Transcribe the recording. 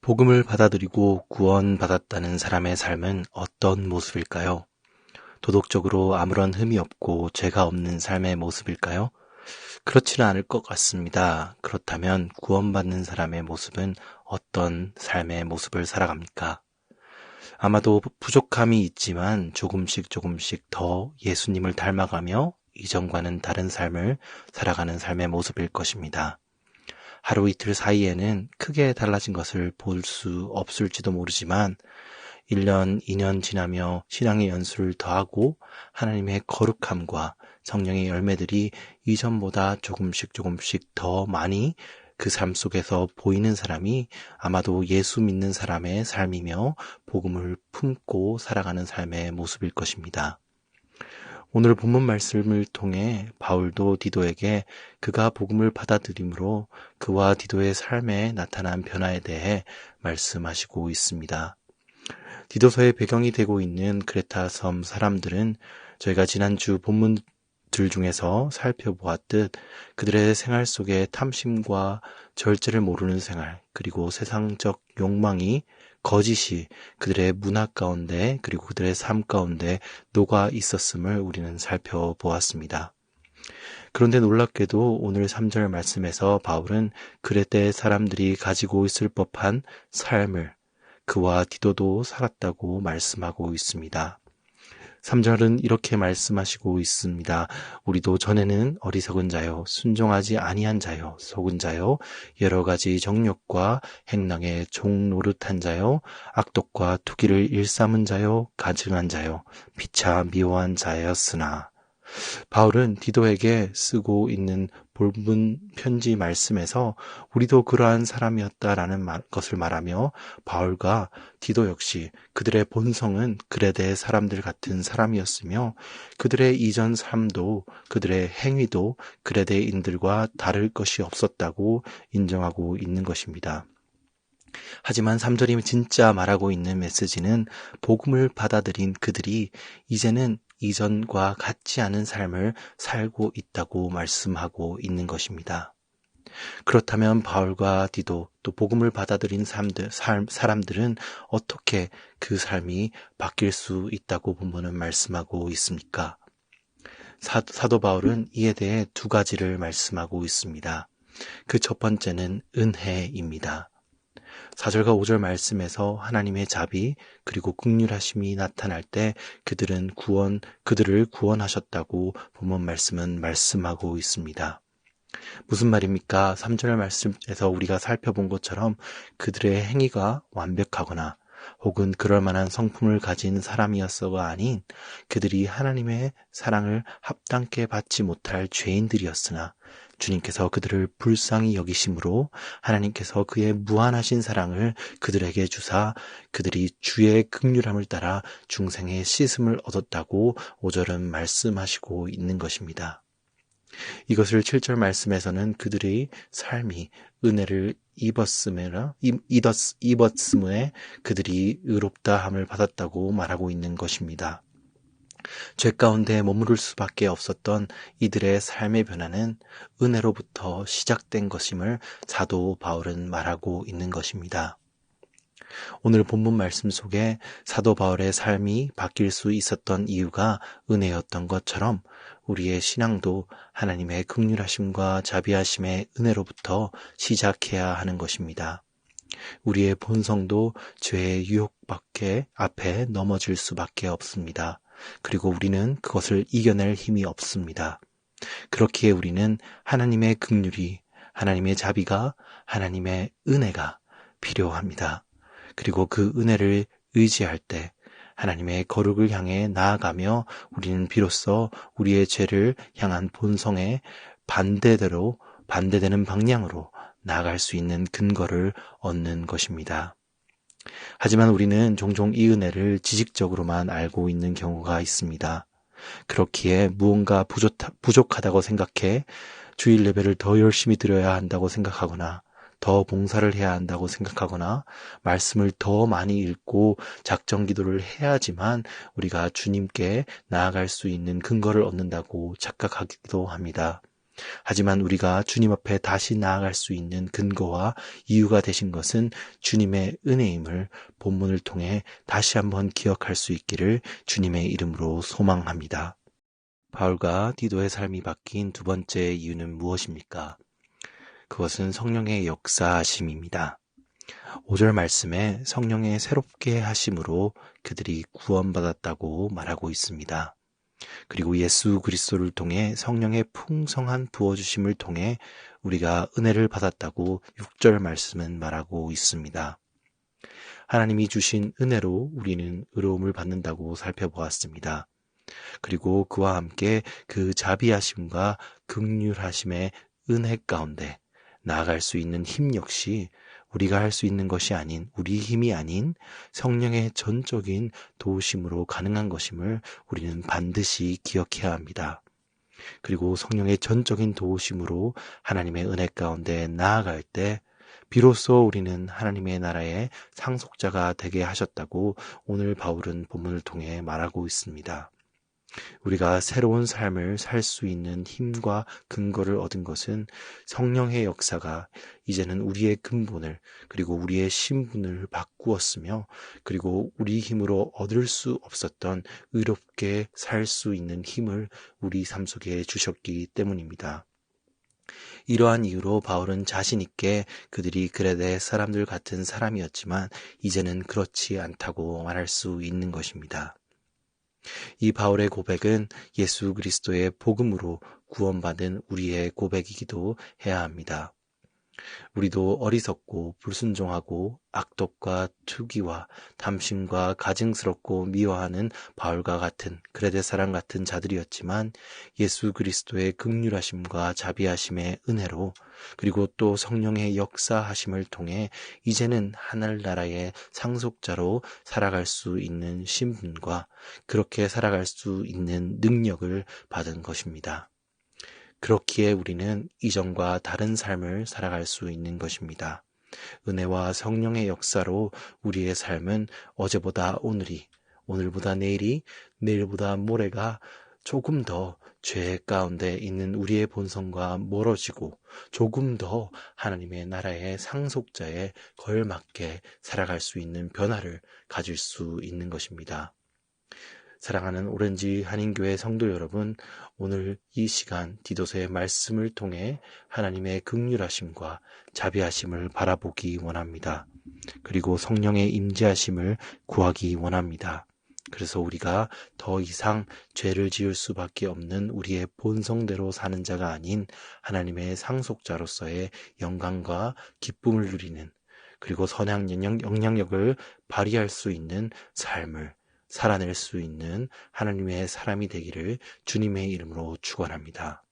복음을 받아들이고 구원받았다는 사람의 삶은 어떤 모습일까요? 도덕적으로 아무런 흠이 없고 죄가 없는 삶의 모습일까요? 그렇지는 않을 것 같습니다. 그렇다면 구원받는 사람의 모습은 어떤 삶의 모습을 살아갑니까? 아마도 부족함이 있지만 조금씩 더 예수님을 닮아가며 이전과는 다른 삶을 살아가는 삶의 모습일 것입니다. 하루 이틀 사이에는 크게 달라진 것을 볼 수 없을지도 모르지만 1년, 2년 지나며 신앙의 연수를 더하고 하나님의 거룩함과 성령의 열매들이 이전보다 조금씩 더 많이 그 삶 속에서 보이는 사람이 아마도 예수 믿는 사람의 삶이며 복음을 품고 살아가는 삶의 모습일 것입니다. 오늘 본문 말씀을 통해 바울도 디도에게 그가 복음을 받아들임으로 그와 디도의 삶에 나타난 변화에 대해 말씀하시고 있습니다. 디도서의 배경이 되고 있는 크레타 섬 사람들은 저희가 지난주 본문들 중에서 살펴보았듯 그들의 생활 속에 탐심과 절제를 모르는 생활, 그리고 세상적 욕망이 거짓이 그들의 문화 가운데 그리고 그들의 삶 가운데 녹아 있었음을 우리는 살펴보았습니다. 그런데 놀랍게도 오늘 3절 말씀에서 바울은 그레테 사람들이 가지고 있을 법한 삶을 그와 디도도 살았다고 말씀하고 있습니다. 3절은 이렇게 말씀하시고 있습니다. 우리도 전에는 어리석은 자요, 순종하지 아니한 자요, 속은 자요, 여러 가지 정욕과 행랑의 종노릇한 자요, 악독과 투기를 일삼은 자요, 가증한 자요, 피차 미워한 자였으나. 바울은 디도에게 쓰고 있는 본문 편지 말씀에서 우리도 그러한 사람이었다라는 것을 말하며 바울과 디도 역시 그들의 본성은 그레데 사람들 같은 사람이었으며 그들의 이전 삶도 그들의 행위도 그레데인들과 다를 것이 없었다고 인정하고 있는 것입니다. 하지만 3절이 진짜 말하고 있는 메시지는 복음을 받아들인 그들이 이제는 이전과 같지 않은 삶을 살고 있다고 말씀하고 있는 것입니다. 그렇다면 바울과 디도 또 복음을 받아들인 사람들은 어떻게 그 삶이 바뀔 수 있다고 본문은 말씀하고 있습니까? 사도 바울은 이에 대해 두 가지를 말씀하고 있습니다. 그 첫 번째는 은혜입니다. 4절과 5절 말씀에서 하나님의 자비 그리고 긍휼하심이 나타날 때 그들을 구원하셨다고 본문 말씀은 말씀하고 있습니다. 무슨 말입니까? 3절 말씀에서 우리가 살펴본 것처럼 그들의 행위가 완벽하거나 혹은 그럴 만한 성품을 가진 사람이었어가 아닌 그들이 하나님의 사랑을 합당케 받지 못할 죄인들이었으나 주님께서 그들을 불쌍히 여기심으로 하나님께서 그의 무한하신 사랑을 그들에게 주사 그들이 주의 긍휼함을 따라 중생의 씻음을 얻었다고 5절은 말씀하시고 있는 것입니다. 이것을 7절 말씀에서는 그들의 삶이 은혜를 입었음에 그들이 의롭다함을 받았다고 말하고 있는 것입니다. 죄 가운데 머무를 수밖에 없었던 이들의 삶의 변화는 은혜로부터 시작된 것임을 사도 바울은 말하고 있는 것입니다. 오늘 본문 말씀 속에 사도 바울의 삶이 바뀔 수 있었던 이유가 은혜였던 것처럼 우리의 신앙도 하나님의 긍휼하심과 자비하심의 은혜로부터 시작해야 하는 것입니다. 우리의 본성도 죄의 유혹밖에 앞에 넘어질 수밖에 없습니다. 그리고 우리는 그것을 이겨낼 힘이 없습니다. 그렇기에 우리는 하나님의 긍휼이, 하나님의 자비가, 하나님의 은혜가 필요합니다. 그리고 그 은혜를 의지할 때 하나님의 거룩을 향해 나아가며 우리는 비로소 우리의 죄를 향한 본성에 반대되는 방향으로 나아갈 수 있는 근거를 얻는 것입니다. 하지만 우리는 종종 이 은혜를 지식적으로만 알고 있는 경우가 있습니다. 그렇기에 무언가 부족하다고 생각해 주일 예배를 더 열심히 드려야 한다고 생각하거나 더 봉사를 해야 한다고 생각하거나 말씀을 더 많이 읽고 작정 기도를 해야지만 우리가 주님께 나아갈 수 있는 근거를 얻는다고 착각하기도 합니다. 하지만 우리가 주님 앞에 다시 나아갈 수 있는 근거와 이유가 되신 것은 주님의 은혜임을 본문을 통해 다시 한번 기억할 수 있기를 주님의 이름으로 소망합니다. 바울과 디도의 삶이 바뀐 두 번째 이유는 무엇입니까? 그것은 성령의 역사하심입니다. 5절 말씀에 성령의 새롭게 하심으로 그들이 구원받았다고 말하고 있습니다. 그리고 예수 그리스도를 통해 성령의 풍성한 부어주심을 통해 우리가 은혜를 받았다고 6절 말씀은 말하고 있습니다. 하나님이 주신 은혜로 우리는 의로움을 받는다고 살펴보았습니다. 그리고 그와 함께 그 자비하심과 긍휼하심의 은혜 가운데 나아갈 수 있는 힘 역시 우리가 할 수 있는 것이 아닌, 우리 힘이 아닌 성령의 전적인 도우심으로 가능한 것임을 우리는 반드시 기억해야 합니다. 그리고 성령의 전적인 도우심으로 하나님의 은혜 가운데 나아갈 때 비로소 우리는 하나님의 나라의 상속자가 되게 하셨다고 오늘 바울은 본문을 통해 말하고 있습니다. 우리가 새로운 삶을 살 수 있는 힘과 근거를 얻은 것은 성령의 역사가 이제는 우리의 근본을 그리고 우리의 신분을 바꾸었으며 그리고 우리 힘으로 얻을 수 없었던 의롭게 살 수 있는 힘을 우리 삶 속에 주셨기 때문입니다. 이러한 이유로 바울은 자신 있게 그들이 그레데 사람들 같은 사람이었지만 이제는 그렇지 않다고 말할 수 있는 것입니다. 이 바울의 고백은 예수 그리스도의 복음으로 구원받은 우리의 고백이기도 해야 합니다. 우리도 어리석고 불순종하고 악독과 투기와 탐심과 가증스럽고 미워하는 바울과 같은 그레데 사람 같은 자들이었지만 예수 그리스도의 긍휼하심과 자비하심의 은혜로 그리고 또 성령의 역사하심을 통해 이제는 하늘나라의 상속자로 살아갈 수 있는 신분과 그렇게 살아갈 수 있는 능력을 받은 것입니다. 그렇기에 우리는 이전과 다른 삶을 살아갈 수 있는 것입니다. 은혜와 성령의 역사로 우리의 삶은 어제보다 오늘이, 오늘보다 내일이, 내일보다 모레가 조금 더 죄 가운데 있는 우리의 본성과 멀어지고 조금 더 하나님의 나라의 상속자에 걸맞게 살아갈 수 있는 변화를 가질 수 있는 것입니다. 사랑하는 오렌지 한인교회 성도 여러분, 오늘 이 시간 디도서의 말씀을 통해 하나님의 긍휼하심과 자비하심을 바라보기 원합니다. 그리고 성령의 임재하심을 구하기 원합니다. 그래서 우리가 더 이상 죄를 지을 수밖에 없는 우리의 본성대로 사는 자가 아닌 하나님의 상속자로서의 영광과 기쁨을 누리는 그리고 선한 영향력을 발휘할 수 있는 삶을 살아낼 수 있는 하나님의 사람이 되기를 주님의 이름으로 축원합니다.